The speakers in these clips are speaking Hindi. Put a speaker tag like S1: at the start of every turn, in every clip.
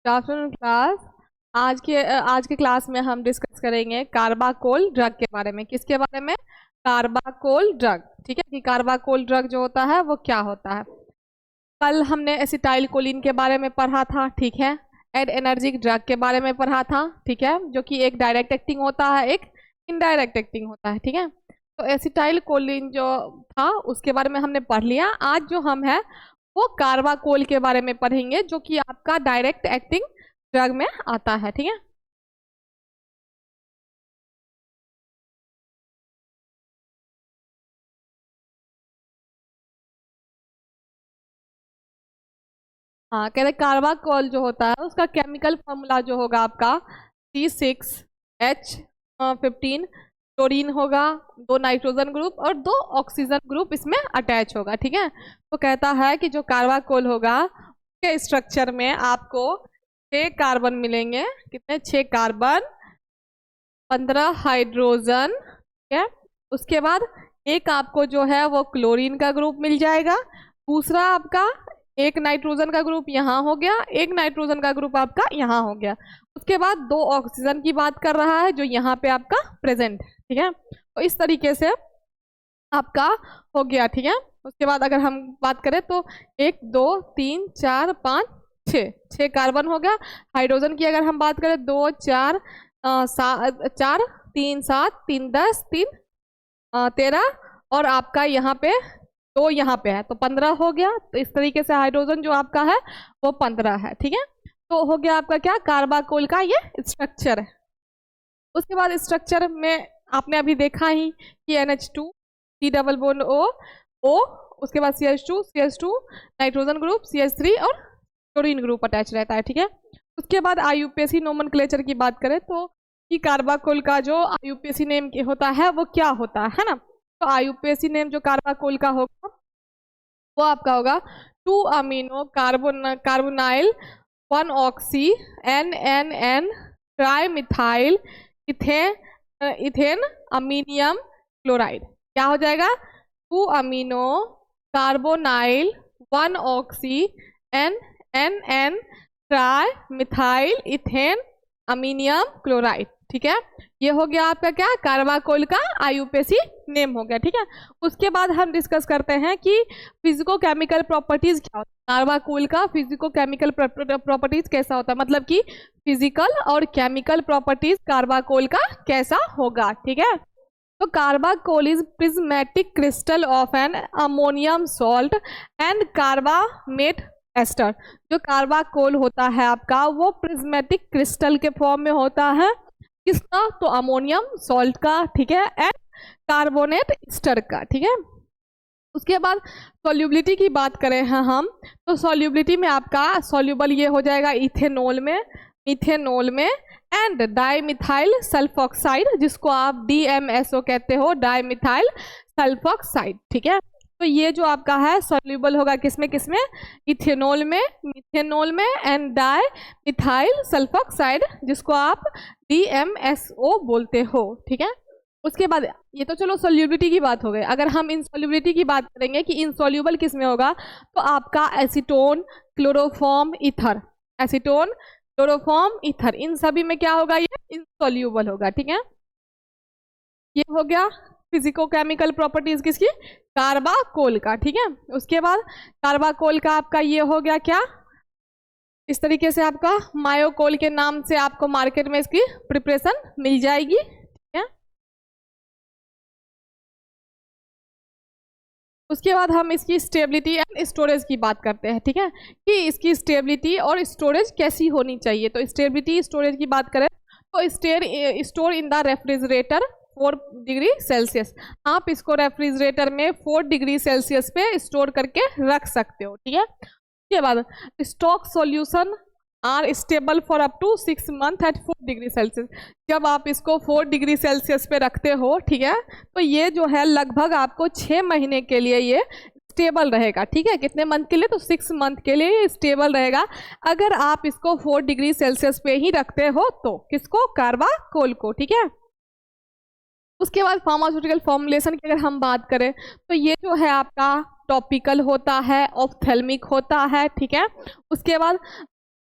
S1: Good afternoon class. आज के क्लास में हम डिस्कस करेंगे कार्बाकोल ड्रग के बारे में। किसके बारे में? Carbachol drug. ठीक है कि कार्बाकोल ड्रग जो होता है वो क्या होता है। कल हमने एसिटाइल कोलिन के बारे में पढ़ा था, ठीक है। एड एनर्जिक ड्रग के बारे में पढ़ा था, ठीक है, जो कि एक डायरेक्ट एक्टिंग होता है, एक इनडायरेक्ट एक्टिंग होता है, ठीक है। तो एसिटाइल कोलिन जो था उसके बारे में हमने पढ़ लिया। आज जो हम है वो कार्बाकोल के बारे में पढ़ेंगे, जो कि आपका डायरेक्ट एक्टिंग ड्रग में आता है, ठीक है। हाँ, कहते हैं कार्बाकोल जो होता है उसका केमिकल फॉर्मूला जो होगा आपका C6H15 क्लोरीन होगा, 2 नाइट्रोजन ग्रुप और 2 ऑक्सीजन ग्रुप इसमें अटैच होगा, ठीक है। तो कहता है कि जो कार्बाकोल होगा उसके स्ट्रक्चर में आपको 6 कार्बन मिलेंगे। कितने? 6 कार्बन, 15 हाइड्रोजन, ठीक है। उसके बाद एक आपको जो है वो क्लोरीन का ग्रुप मिल जाएगा। दूसरा आपका एक नाइट्रोजन का ग्रुप यहाँ हो गया, एक नाइट्रोजन का ग्रुप आपका यहाँ हो गया। उसके बाद 2 ऑक्सीजन की बात कर रहा है जो यहाँ पे आपका प्रेजेंट है, ठीक है। तो इस तरीके से आपका हो गया, ठीक है। उसके बाद अगर हम बात करें तो 1 2 3 4 5 6 कार्बन हो गया। हाइड्रोजन की अगर हम बात करें 2 4 4 3 7 3 10 3 13 और आपका यहाँ पे 2 यहाँ पे है तो 15 हो गया। तो इस तरीके से हाइड्रोजन जो आपका है वो 15 है, ठीक है। तो हो गया आपका क्या? कार्बाकोल का ये स्ट्रक्चर है। उसके बाद स्ट्रक्चर में आपने अभी देखा ही कि NH2 C double bond O, उसके बाद CH2 नाइट्रोजन ग्रुप, CH3 और क्लोरीन ग्रुप अटैच रहता है, ठीक है। उसके बाद IUPAC नोमेनक्लेचर की बात करें तो कि कार्बाकोल का जो IUPAC नेम होता है वो क्या होता है ना। तो IUPAC नेम जो कार्बाकोल का होगा वो आपका होगा 2 amino carbonyl 1 oxy NNN trimethyl ethane ammonium chloride. क्या हो जाएगा? 2 amino carbonyl 1 oxy NNN trimethyl ethane ammonium chloride, ठीक है। ये हो गया आपका क्या? कार्बाकोल का IUPAC नेम हो गया, ठीक है। उसके बाद हम डिस्कस करते हैं कि फिजिको केमिकल प्रॉपर्टीज क्या होता है। कार्बाकोल का फिजिको केमिकल प्रॉपर्टीज कैसा होता है, मतलब कि फिजिकल और केमिकल प्रॉपर्टीज कार्बाकोल का कैसा होगा, ठीक है। तो carbachol is prismatic crystal of an ammonium salt and carbamate ester. जो कार्बाकोल होता है आपका वो प्रिज्मेटिक क्रिस्टल के फॉर्म में होता है। किसका? तो अमोनियम सॉल्ट का, ठीक है, एंड कार्बोनेट एस्टर का, ठीक है। उसके बाद सॉल्युबिलिटी की बात करें हैं हम तो सॉल्युबिलिटी में आपका सॉल्युबल ये हो जाएगा इथेनॉल में एंड डाइमिथाइल सल्फॉक्साइड, जिसको आप DMSO कहते हो, डाइमिथाइल सल्फॉक्साइड, ठीक है। तो ये जो आपका है सॉल्युबल होगा किसमें किसमें? इथेनॉल में एंड डाइमिथाइल सल्फॉक्साइड, जिसको आप DMSO बोलते हो, ठीक है। उसके बाद ये तो चलो सॉल्युबिलिटी की बात हो गई। अगर हम इनसॉल्युबिलिटी की बात करेंगे कि इनसॉल्युबल किस में होगा तो आपका एसीटोन क्लोरोफॉर्म ईथर इन सभी में क्या होगा? ये इनसॉल्युबल होगा, ठीक है। ये हो गया फिजिको केमिकल प्रॉपर्टीज किसकी? कार्बाकोल का, ठीक है। उसके बाद कार्बाकोल का आपका ये हो गया क्या? इस तरीके से आपका मायोकोल के नाम से आपको मार्केट में इसकी प्रिपरेशन मिल जाएगी, ठीक है। उसके बाद हम इसकी स्टेबिलिटी एंड स्टोरेज की बात करते हैं, ठीक है, कि इसकी स्टेबिलिटी और स्टोरेज कैसी होनी चाहिए। तो स्टेबिलिटी स्टोरेज की बात करें तो store in the refrigerator 4 degree Celsius. आप इसको रेफ्रिजरेटर में 4 डिग्री सेल्सियस पे स्टोर करके रख सकते हो, ठीक है। उसके बाद stock solution are stable for up to 6 month at 4 degree Celsius. जब आप इसको 4 डिग्री सेल्सियस पे रखते हो, ठीक है, तो ये जो है लगभग आपको 6 महीने के लिए ये स्टेबल रहेगा, ठीक है। कितने मंथ के लिए? तो 6 मंथ के लिए ये स्टेबल रहेगा अगर आप इसको 4 डिग्री सेल्सियस पे ही रखते हो तो। किसको? कार्बाकोल को, ठीक है। उसके बाद फार्मास्यूटिकल फॉर्मुलेशन की अगर हम बात करें तो ये जो है आपका टॉपिकल होता है, ऑप्थेल्मिक होता है, ठीक है। उसके बाद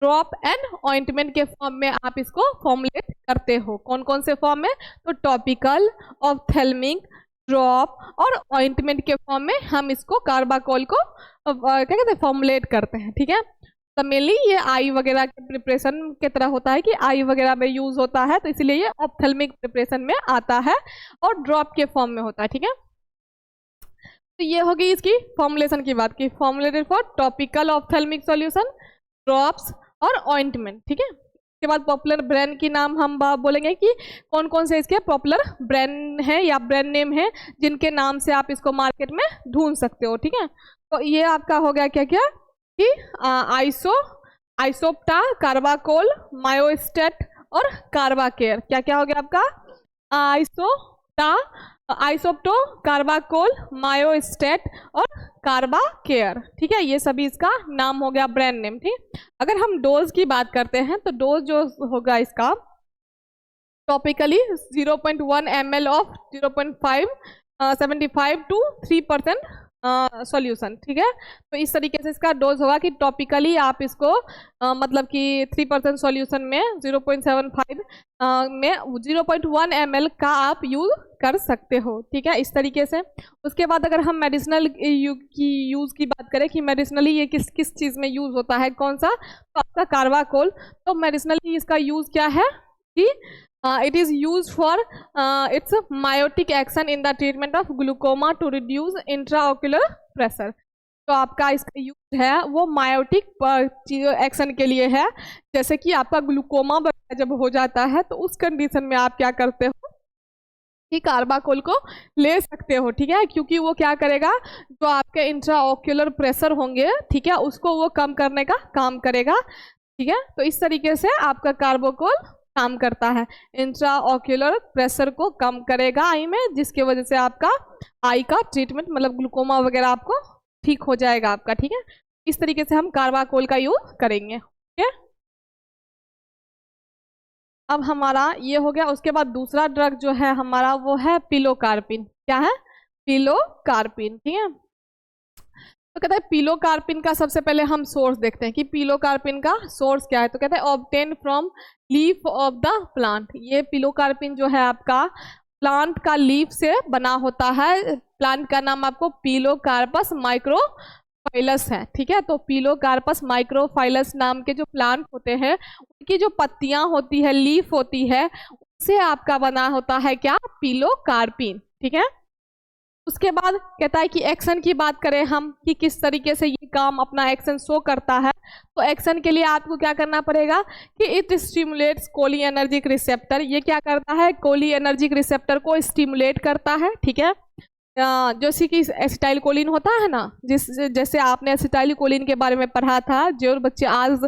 S1: ड्रॉप एंड ऑइंटमेंट के फॉर्म में आप इसको फॉर्मुलेट करते हो। कौन कौन से फॉर्म में? तो टॉपिकल, ऑप्थेल्मिक, ड्रॉप और ऑइंटमेंट के फॉर्म में हम इसको कार्बाकोल को क्या कहते हैं फॉर्मुलेट करते हैं। ठीक है, तो मेनली ये आई वगैरह के प्रिपरेशन की तरह होता है कि आई वगैरह में यूज होता है, तो इसलिए ये ऑप्थेल्मिक प्रिपरेशन में आता है और ड्रॉप के फॉर्म में होता है। ठीक है, तो ये होगी इसकी फॉर्मुलेशन की बात की, formulated for topical ophthalmic solution, drops और ऑइंटमेंट। ठीक है, इसके बाद पॉपुलर ब्रांड की नाम हम बोलेंगे कि कौन कौन से इसके पॉपुलर ब्रांड हैं या ब्रांड नेम है जिनके नाम से आप इसको मार्केट में ढूंढ सकते हो। ठीक है, तो ये आपका हो गया क्या क्या कि आइसोप्टा, कार्बाकोल, मायोस्टेट और कार्बाकेयर। क्या क्या हो गया आपका? आइसोप्टो, कार्बाकोल, मायोस्टेट और कार्बाकेयर। ठीक है, ये सभी इसका नाम हो गया ब्रांड नेम। ठीक, अगर हम डोज की बात करते हैं तो डोज जो होगा इसका topically 0.1 ml of 0.75 to 3% solution. ठीक है, तो इस तरीके से इसका डोज होगा कि टॉपिकली आप इसको मतलब कि 3% सॉल्यूशन में 0.75 में 0.1 ml का आप यूज कर सकते हो। ठीक है, इस तरीके से। उसके बाद अगर हम मेडिसिनल यूज़ की बात करें कि मेडिसिनली ये किस किस चीज़ में यूज़ होता है, कौन सा? तो आपका कार्बाकोल। तो मेडिसिनली इसका यूज़ क्या है कि it is used for its myotic action in the treatment of glaucoma to reduce intraocular pressure। तो आपका इसका यूज है वो मायोटिक एक्शन के लिए है। जैसे कि आपका ग्लूकोमा जब हो जाता है तो उस कंडीशन में आप क्या करते हो कि कार्बाकोल को ले सकते हो। ठीक है, क्योंकि वो क्या करेगा, जो आपके इंट्राओक्यूलर प्रेशर होंगे, ठीक है, उसको वो कम करने का काम करेगा। ठीक है, तो इस तरीके से आपका कार्बाकोल काम करता है, इंट्राओक्यूलर प्रेशर को कम करेगा आई में, जिसकी वजह से आपका आई का ट्रीटमेंट मतलब ग्लूकोमा वगैरह आपको ठीक हो जाएगा आपका। ठीक है, इस तरीके से हम कार्बाकोल का यूज करेंगे। ठीक है, अब हमारा ये हो गया। उसके बाद दूसरा ड्रग जो है हमारा वो है पिलोकार्पिन। क्या है? पिलोकार्पिन। ठीक है, तो कहते हैं पिलोकार्पिन का सबसे पहले हम सोर्स देखते हैं कि पिलोकार्पिन का सोर्स क्या है। तो कहते हैं obtain from leaf of the plant. ये पिलोकार्पिन जो है आपका प्लांट का लीफ से बना होता है। प्लांट का नाम आपको पिलोकार्पस माइक्रोफाइलस है। ठीक है, तो पिलोकार्पस माइक्रोफाइलस नाम के जो प्लांट होते हैं उनकी जो पत्तियां होती है, लीफ होती है, उससे आपका बना होता है क्या? पिलोकार्पिन। ठीक है, उसके बाद कहता है कि एक्शन की बात करें हम कि किस तरीके से ये काम अपना एक्शन शो करता है। तो एक्शन के लिए आपको क्या करना पड़ेगा कि इट स्टिमुलेट्स कोलिनर्जिक रिसेप्टर। ये क्या करता है? कोलिनर्जिक रिसेप्टर को स्टिमुलेट करता है। ठीक है, जैसे कि एसिटाइलकोलिन होता है ना, जैसे आपने एसिटाइलकोलिन के बारे में पढ़ा था, जो बच्चे आज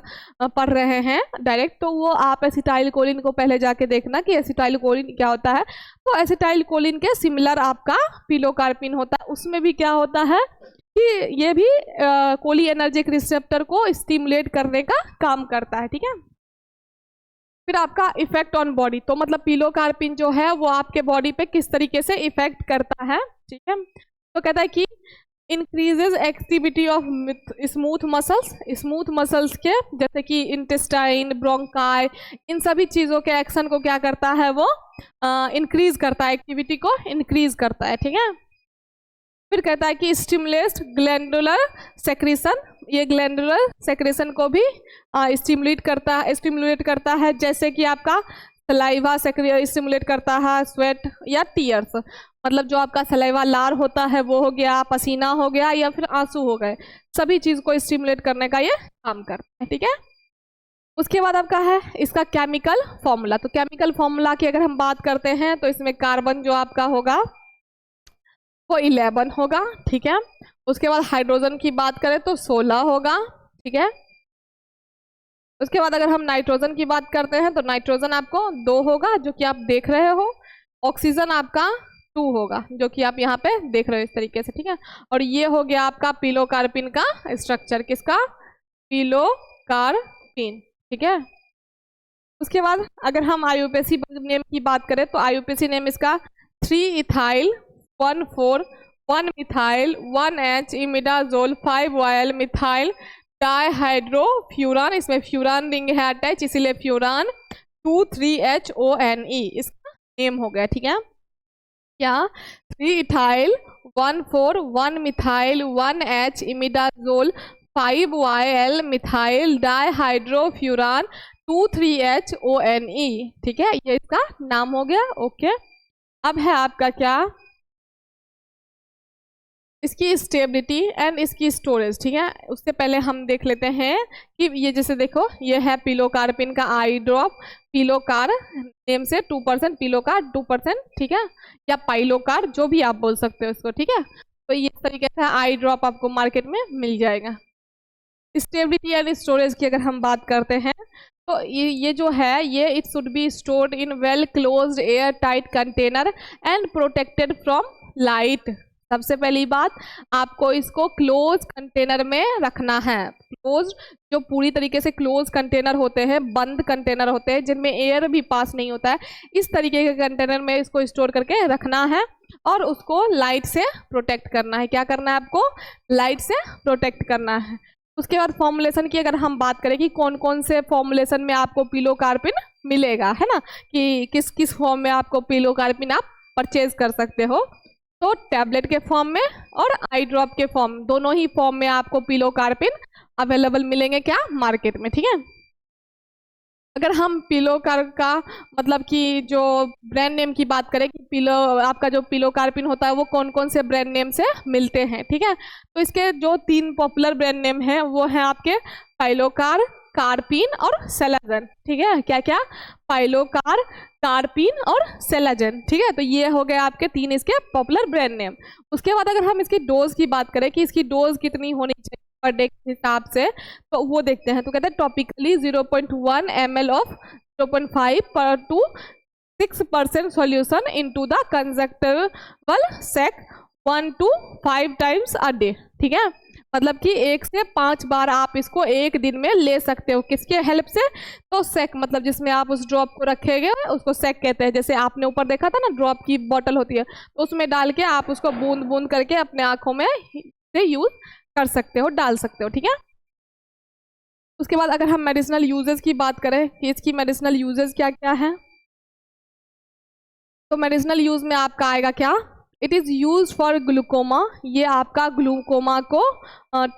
S1: पढ़ रहे हैं डायरेक्ट, तो वो आप एसिटाइलकोलिन को पहले जाके देखना कि एसिटाइलकोलिन क्या होता है। तो एसिटाइलकोलिन के सिमिलर आपका पिलोकार्पिन होता है। उसमें भी क्या होता है कि ये भी कोलिनर्जिक रिसेप्टर को स्टिमुलेट करने का काम करता है। ठीक है, फिर आपका इफेक्ट ऑन बॉडी, तो मतलब पिलोकार्पिन जो है वो आपके बॉडी पे किस तरीके से इफेक्ट करता है। ठीक है, तो कहता है कि increases activity of smooth muscles के, जैसे कि इंटेस्टाइन, ब्रोंकाई, इन सभी चीज़ों के एक्शन को क्या करता है वो इंक्रीज करता है, एक्टिविटी को इंक्रीज करता है। ठीक है, फिर कहता है कि स्टिमुलेट्स ग्लैंडुलर सेक्रेशन। ये ग्लैंडुलर सेक्रेशन को भी स्टिमुलेट करता है, जैसे कि आपका सलाइवा स्टिमुलेट करता है, स्वेट या टीयर्स, मतलब जो आपका सलाइवा लार होता है वो हो गया, पसीना हो गया या फिर आंसू हो गए, सभी चीज़ को स्टिमुलेट करने का ये काम करता है। ठीक है, उसके बाद आपका है इसका केमिकल फॉर्मूला। तो केमिकल फॉर्मूला की अगर हम बात करते हैं तो इसमें कार्बन जो आपका होगा वो 11 होगा। ठीक है, उसके बाद हाइड्रोजन की बात करें तो 16 होगा। ठीक है, उसके बाद अगर हम नाइट्रोजन की बात करते हैं तो नाइट्रोजन आपको 2 होगा, जो कि आप देख रहे हो। ऑक्सीजन आपका 2 होगा, जो कि आप यहाँ पे देख रहे हो इस तरीके से। ठीक है, और ये हो गया आपका पिलोकार्पिन का स्ट्रक्चर। किसका? पिलोकार्पिन। ठीक है, उसके बाद अगर हम आईयूपीएसी नेम की बात करें तो आईयूपीएसी नेम इसका 3 ethyl 1,4 1 methyl 1H imidazole 5 yl methyl dihydrofuran, इसमें फ्यूरान रिंग है अटैच, इसीलिए फ्यूरान 2,3HONE इसका नेम हो गया, ठीक है। क्या 3 ethyl 1,4 1 methyl 1H imidazole 5YL methyl dihydrofuran 2,3HONE, ठीक है, ये इसका नाम हो गया। ओके, अब है आपका क्या, इसकी स्टेबिलिटी एंड इसकी स्टोरेज, ठीक है। उससे पहले हम देख लेते हैं कि ये जैसे देखो, ये है पिलोकार्पिन का आई ड्रॉप, पिलोकार नेम से 2%, पिलोकार 2%, ठीक है, या पाइलोकार जो भी आप बोल सकते हो इसको, ठीक है। तो ये तरीके से आई ड्रॉप आपको मार्केट में मिल जाएगा। स्टेबिलिटी एंड स्टोरेज की अगर हम बात करते हैं तो ये जो है ये it should be stored in well closed air tight container and protected from light. सबसे पहली बात, आपको इसको क्लोज कंटेनर में रखना है। क्लोज जो पूरी तरीके से क्लोज कंटेनर होते हैं, बंद कंटेनर होते हैं जिनमें एयर भी पास नहीं होता है, इस तरीके के कंटेनर में इसको स्टोर करके रखना है और उसको लाइट से प्रोटेक्ट करना है। क्या करना है आपको? लाइट से प्रोटेक्ट करना है। उसके बाद फॉर्मुलेशन की अगर हम बात करें कि कौन कौन से फॉर्मुलेशन में आपको पिलोकार्पिन मिलेगा, है ना, कि किस किस फॉर्म में आपको पिलोकार्पिन आप परचेज कर सकते हो, तो टैबलेट के फॉर्म में और आई ड्रॉप के फॉर्म, दोनों ही फॉर्म में आपको पिलोकार्पिन अवेलेबल मिलेंगे क्या, मार्केट में, ठीक है। अगर हम पिलोकार का मतलब कि जो ब्रांड नेम की बात करें कि आपका जो पिलोकार्पिन होता है वो कौन कौन से ब्रांड नेम से मिलते हैं, ठीक है। तो इसके जो 3 पॉपुलर ब्रांड नेम हैं वो हैं आपके पाइलोकार, कार्पिन और सेलाजन, ठीक है। क्या क्या? पाइलोकार, कार्पिन और सेलाजन, ठीक है। तो ये हो गए आपके 3 इसके पॉपुलर ब्रांड नेम। उसके बाद अगर हम इसकी डोज की बात करें कि इसकी डोज कितनी होनी चाहिए पर डे के हिसाब से, तो वो देखते हैं। तो कहते हैं टॉपिकली 0.1 ml ऑफ 0.5 पर to 6% solution into the conjunctival sac 1 to 5 times a day, ठीक है। मतलब कि 1 से 5 बार आप इसको एक दिन में ले सकते हो। किसके हेल्प से? तो सैक, मतलब जिसमें आप उस ड्रॉप को रखेंगे उसको सैक कहते हैं। जैसे आपने ऊपर देखा था ना, ड्रॉप की बॉटल होती है, तो उसमें डाल के आप उसको बूंद बूंद करके अपने आंखों में से यूज कर सकते हो, डाल सकते हो, ठीक है। उसके बाद अगर हम मेडिसिनल यूजेस की बात करें कि इसकी मेडिसिनल यूजेस क्या क्या है, तो मेडिसिनल यूज में आपका आएगा क्या, it is use for glaucoma. ये आपका ग्लूकोमा को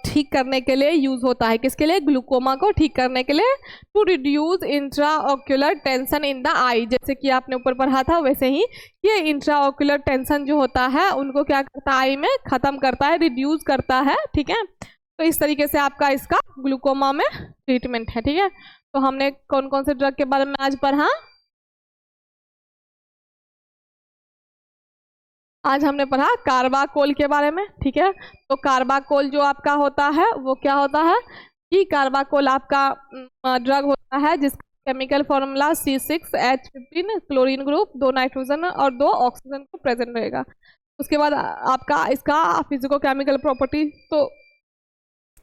S1: ठीक करने के लिए यूज होता है। किसके लिए? ग्लूकोमा को ठीक करने के लिए। To reduce intraocular tension in the eye, जैसे कि आपने ऊपर पढ़ा था वैसे ही ये इंट्राओक्यूलर टेंशन जो होता है उनको क्या करता है, आई में ख़त्म करता है, रिड्यूस करता है, ठीक है। तो इस तरीके से आपका इसका ग्लूकोमा में ट्रीटमेंट है, ठीक है। तो हमने कौन कौन से ड्रग के बारे में आज पढ़ा? आज हमने पढ़ा कार्बाकोल के बारे में, ठीक है। तो कार्बाकोल जो आपका होता है वो क्या होता है कि कार्बाकोल आपका ड्रग होता है जिसका chemical formula C6H15 chlorine group, 2 nitrogen और 2 ऑक्सीजन को प्रेजेंट रहेगा। उसके बाद आपका इसका फिजिको केमिकल प्रॉपर्टी, तो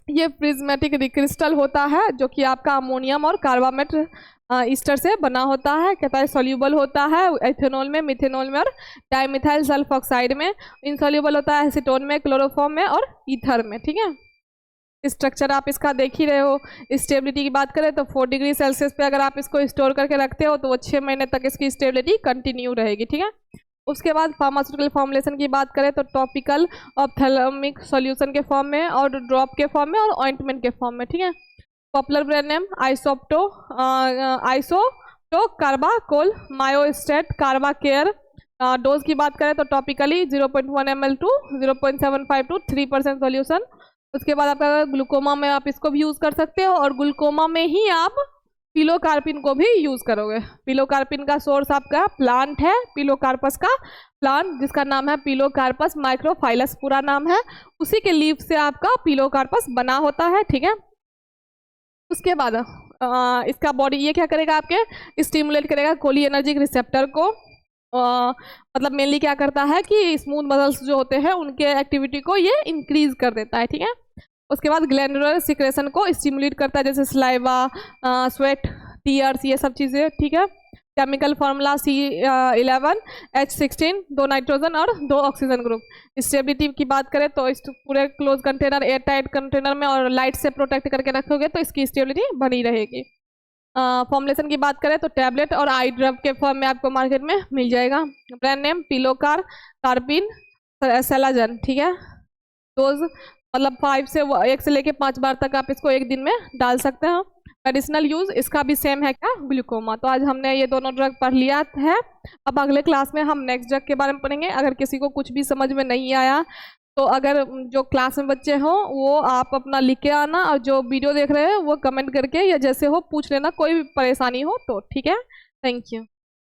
S1: ये प्रिज्मेटिक रिक्रिस्टल होता है जो कि आपका अमोनियम और कार्बामेट ईस्टर से बना होता है। कहता है सॉल्यूबल होता है एथेनॉल में, मिथेनॉल में और डाइमिथाइल सल्फॉक्साइड में। इनसॉल्यूबल होता है एसीटोन में, क्लोरोफॉर्म में और ईथर में, ठीक है। स्ट्रक्चर आप इसका देख ही रहे हो। स्टेबिलिटी की बात करें तो 4 डिग्री सेल्सियस पे अगर आप इसको स्टोर करके रखते हो तो वो 6 महीने तक इसकी स्टेबिलिटी कंटिन्यू रहेगी, ठीक है। उसके बाद फार्मास्यूटिकल फॉर्मुलेशन की बात करें तो टॉपिकल ऑप्थेल्मिक सॉल्यूशन के फॉर्म में और ड्रॉप के फॉर्म में और ऑइंटमेंट के फॉर्म में, ठीक है। Popular brand name Isopto Carbachol, Miostat, Carbacare. Dose की बात करें तो topically 0.1 ml to 0.75 to 3% solution. उसके बाद आपका ग्लूकोमा में आप इसको भी यूज़ कर सकते हो और ग्लूकोमा में ही आप पिलोकार्पिन को भी यूज़ करोगे। पिलोकार्पिन का सोर्स आपका प्लांट है, पिलोकार्पस का प्लांट जिसका नाम है पिलोकार्पस माइक्रोफाइलस, पूरा नाम है। उसी के लीफ से आपका पिलोकार्पस बना होता है, ठीक है। उसके बाद इसका बॉडी ये क्या करेगा, आपके स्टिमुलेट करेगा कोलिनर्जिक रिसेप्टर को। मतलब मेनली क्या करता है कि स्मूथ मसल्स जो होते हैं उनके एक्टिविटी को ये इंक्रीज कर देता है, ठीक है। उसके बाद ग्लैंडुलर सिक्रेशन को स्टिमुलेट करता है, जैसे स्लाइवा, स्वेट, टीयर्स, ये सब चीज़ें, ठीक है। केमिकल फॉर्मूला C11H16, 2 नाइट्रोजन और 2 ऑक्सीजन ग्रुप। स्टेबिलिटी की बात करें तो इस पूरे close container, air tight container में और लाइट से प्रोटेक्ट करके रखोगे तो इसकी स्टेबिलिटी बनी रहेगी। फॉर्मुलेशन की बात करें तो टैबलेट और आई ड्रॉप के फॉर्म में आपको मार्केट में मिल जाएगा। ब्रांड नेम पिलोकार, कार्पिन, सेलाजन, ठीक है। डोज मतलब 1 से लेके 5 बार तक आप इसको एक दिन में डाल सकते हो। मेडिसिनल यूज इसका भी सेम है क्या, ग्लूकोमा। तो आज हमने ये दोनों ड्रग पढ़ लिया है। अब अगले क्लास में हम नेक्स्ट ड्रग के बारे में पढ़ेंगे। अगर किसी को कुछ भी समझ में नहीं आया तो अगर जो क्लास में बच्चे हो वो आप अपना लिख के आना, और जो वीडियो देख रहे हैं वो कमेंट करके या जैसे हो पूछ लेना, कोई भी परेशानी हो तो, ठीक है। Thank you.